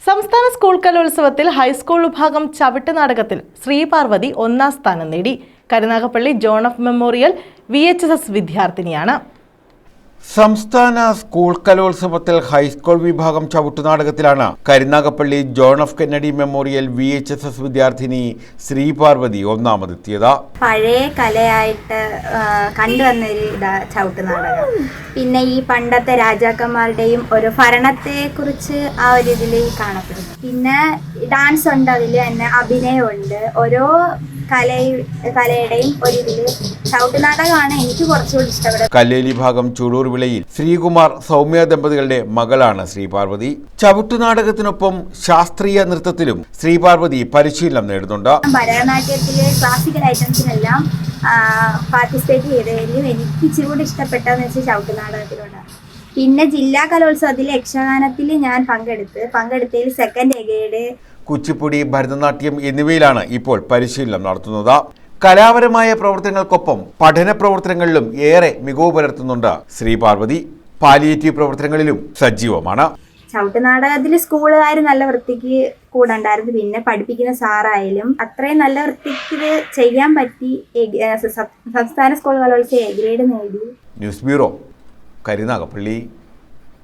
സംസ്ഥാന സ്കൂൾ കലോത്സവത്തിൽ ഹൈസ്കൂൾ വിഭാഗം ചവിട്ട് നാടകത്തിൽ ശ്രീപാർവതി ഒന്നാം സ്ഥാനം നേടി. Karunagappally John of memorial VHSS വിദ്യാർത്ഥിനിയാണ്. സംസ്ഥാന സ്കൂൾ കലോത്സവത്തിൽ ഹൈസ്കൂൾ വിഭാഗം ചവിട്ടുനാടകത്തിലാണ് Karunagappally John of Kennedy memorial VHSS വിദ്യാർത്ഥിനി ശ്രീപാർവതി ഒന്നാമതെത്തിയത്. പഴയ കലയായിട്ട് കണ്ടുവന്നൊരു ചവിട്ടുനാടകം. പിന്നെ ഈ പണ്ടത്തെ രാജാക്കന്മാരുടെയും ഒരു ഭരണത്തെ കുറിച്ച് ആ ഒരു ഇതിൽ കാണപ്പെടുന്നു. പിന്നെ ഡാൻസ് ഉണ്ട്, അതിൽ തന്നെ അഭിനയമുണ്ട്. ഓരോ കലയുടെയും ഒരു ഇതിൽ ചവിട്ടുനാടകമാണ് എനിക്ക് കുറച്ചുകൂടി ഇഷ്ടപ്പെടുന്നത്. കല്ലേലി ഭാഗം ചൂടൂർ വിളയിൽ ശ്രീകുമാർ സൗമ്യ ദമ്പതികളുടെ മകളാണ് ശ്രീപാർവതി. ചവിട്ടുനാടകത്തിനൊപ്പം ശാസ്ത്രീയ നൃത്തത്തിലും ശ്രീപാർവതി പരിശീലനം നേടുന്നുണ്ട്. ഭരതനാട്യത്തിലെ ക്ലാസിക്കൽ ഐറ്റംസിനെല്ലാം പാർട്ടിസിപ്പേറ്റ് ചെയ്തതിലും എനിക്ക് ഇച്ചിരി കൂടി ഇഷ്ടപ്പെട്ടതെന്ന് വെച്ചാൽ ചവിട്ടുനാടകത്തിലൂടെ. പിന്നെ ജില്ലാ കലോത്സവത്തിൽ യക്ഷഗാനത്തിൽ ഞാൻ പങ്കെടുത്തതിൽ സെക്കൻഡ് ഗ്രേഡ്. കുച്ചിപ്പുടി, ഭരതനാട്യം എന്നിവയിലാണ് ഇപ്പോൾ പരിശീലനം നടത്തുന്നത്. കലാപരമായ പ്രവർത്തനങ്ങൾക്കൊപ്പം പഠന പ്രവർത്തനങ്ങളിലും ഏറെ മികവ് പുലർത്തുന്നുണ്ട് ശ്രീപാർവതി. പാലിയേറ്റീവ് പ്രവർത്തനങ്ങളിലും സജീവമാണ്. ചവിട്ടുനാടകത്തിൽ സ്കൂളുകാർ നല്ല വൃത്തിക്ക് കൂടെ ഉണ്ടായിരുന്നു. പിന്നെ പഠിപ്പിക്കുന്ന സാറായാലും അത്രയും നല്ല വൃത്തിക്ക് ഇത് ചെയ്യാൻ പറ്റി. സംസ്ഥാന സ്കൂൾ കലോത്സവം A ഗ്രേഡ് നേടി. News bureau, Karunagappally.